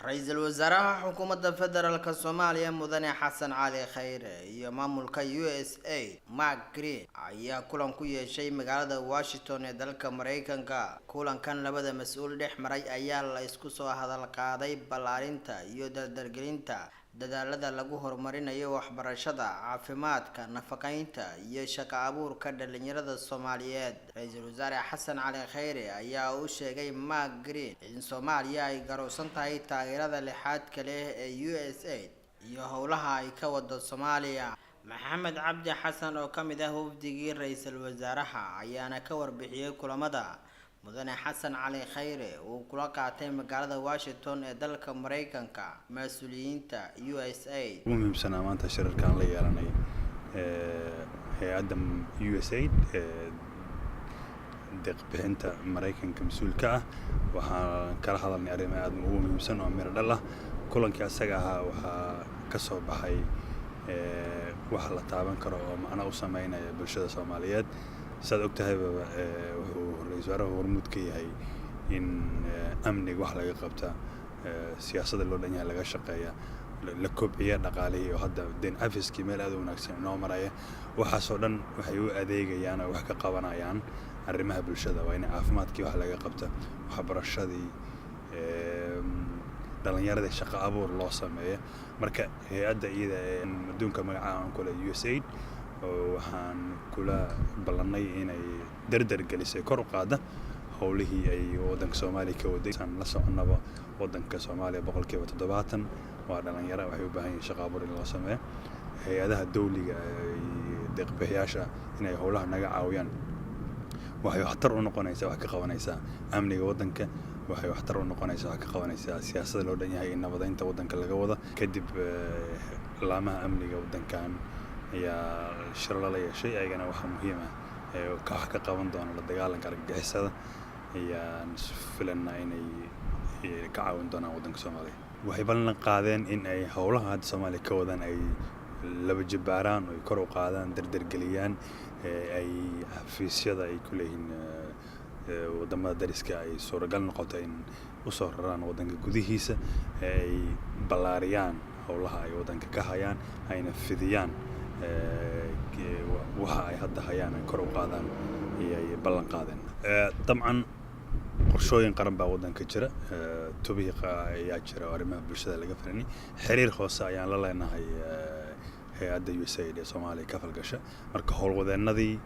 رئيس الوزراء حكومة فدرالك Soomaaliya mudane Xasan Cali Khayre iyo maamulka USA Mark Green ayaa kulan ku yeeshay magaalada Washington ee dalka Mareykanka. Kulankan labada mas'uul dhex maray ayaa la isku soo hadal qaaday ballaarinta iyo dardargelinta dadaalada lagu horumarinayo waxbarashada, caafimaadka, nafaqeynta iyo shaqo abuurka dhalinyarada Soomaaliyeed. Ra'iisul Wasaare Xasan Cali Khayre ayaa u sheegay Mark Green in Soomaaliya ay garowsan tahay taageerada lixaadka leh ee USA iyo howlaha ay ka wado Soomaaliya. Maxamed Cabdi Xasan oo kamid ah wafdigii ra'iisul wasaaraha ayaana ka warbixiyay kulamada mudane Xasan Cali Khayre uu kula qaatay magaalada Washington ee dalka Mareykanka mas'uuliyiinta USA. muhiimsana maanta shirarkan la yeelanay hay'adda USAID deeq-bixinta Mareykanka mas'uulka ah waxaan kala hadalnay arrimo aad ugu muhiimsan oo miro dhal ah. kulankii asaga ahaa waxaa ka soo baxay wax la taaban karo oo macna u sameynaya bulshada Soomaaliyeed. saad ogtahay wuxuu ra'iisul wasaaraha hormuud ka yahay in amniga wax laga qabta siyaasadda loo dhan yahay laga shaqeeya la kobciya dhaqaalihii oo hadda deen afiskii meel aad u wanaagsan inoo maraya. waxaasoo dhan waxay u adeegayaan oo wax ka qabanayaan arrimaha bulshada. waa in caafimaadkii wax laga qabta, waxbarashadii, dhalinyarada shaqo abuur loo sameeyo. marka hay'adda iyada ee adduunka magacaana kule USAID waxaan kula ballanay inay dardar gelisay kor u qaada howlihii ay waddanka Soomaaliya ka waday. aan la soconaba waddanka Soomaaliya 70% waa dhalinyaro waxay u baahan yihiin shaqo abuur in loo sameeyo. hay'adaha dawliga deeq-bixiyaasha inay howlaha naga caawiyaan waxay waxtar u noqonaysaa wax ka qabanaysaa amniga waddanka, waxay waxtar u noqonaysaa wax ka qabanaysaa siyaasadda loo dhan yahay in nabadeynta waddanka laga wada. kadib laamaha amniga waddankan ayaa shir la yeeshay ayagana waxa muhiim ah wax ka qaban doona la dagaalanka argagixisada ayaan filanaa inay ka caawin doonaan waddanka Soomaaliya. waxay ballan qaadeen in ay howlaha hadda Soomaaliya ka wadaan ay laba jibaaraan oo kor u qaadaan dardargeliyaan ay xafiisyada ay ku leeyihiin wadamada dariska ay suuragal noqoto in u soo raraan waddanka gudihiisa ay ballaariyaan howlaha ay waddanka ka hayaan ayna fidiyaan waxa ay hadda hayaan ay kor u qaadaan ayay ballan qaadeen. dabcan qorshooyin qaran baa waddanka jira, tubiiqa ayaa jira oo arrimaha bulshada laga filanay. xiriir hoose ayaan la leenahay hay'adda USAID ee Soomaaliya ka falgasha. marka howlwadeennadii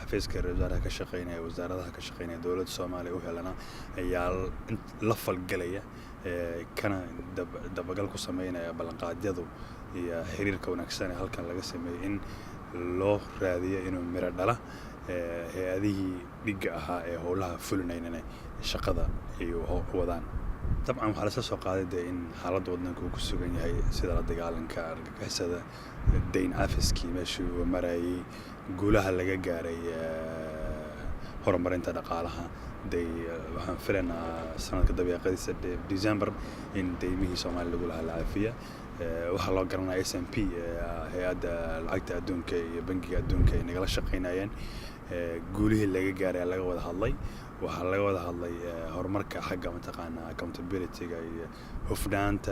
xafiiska ra'iisul wasaaraha ka shaqeynaya, wasaaradaha ka shaqeynaya dowladda Soomaaliya u helana ayaa la falgalaya kana dabagal ku sameynaya ballanqaadyadu iyo xiriirka wanaagsan ee halkan laga sameeyay in loo raadiyo inuu miro dhala. hay'adihii dhiga ahaa ee howlaha fulinaynana shaqada ay wadaan. dabcan waxaa la soo qaaday in xaaladda waddanka uu ku sugan yahay sida la dagaalanka argagixisada, deyn afiskii meeshii uu marayay, guulaha laga gaaray horumarinta dhaqaalaha. waxaan filaynaa sanadka dabeeqadiisa December in deymihii Soomaaliya lagu lahaa la caafiya. waxaa loo garanaya S&P hay'adda lacagta adduunka iyo bangiga adduunka ay nagala shaqeynayeen. guulihii laga gaaray laga wada hadlay. waxaa laga wada hadlay horumarka xagga mataqaanaa accountability-ga iyo hufnaanta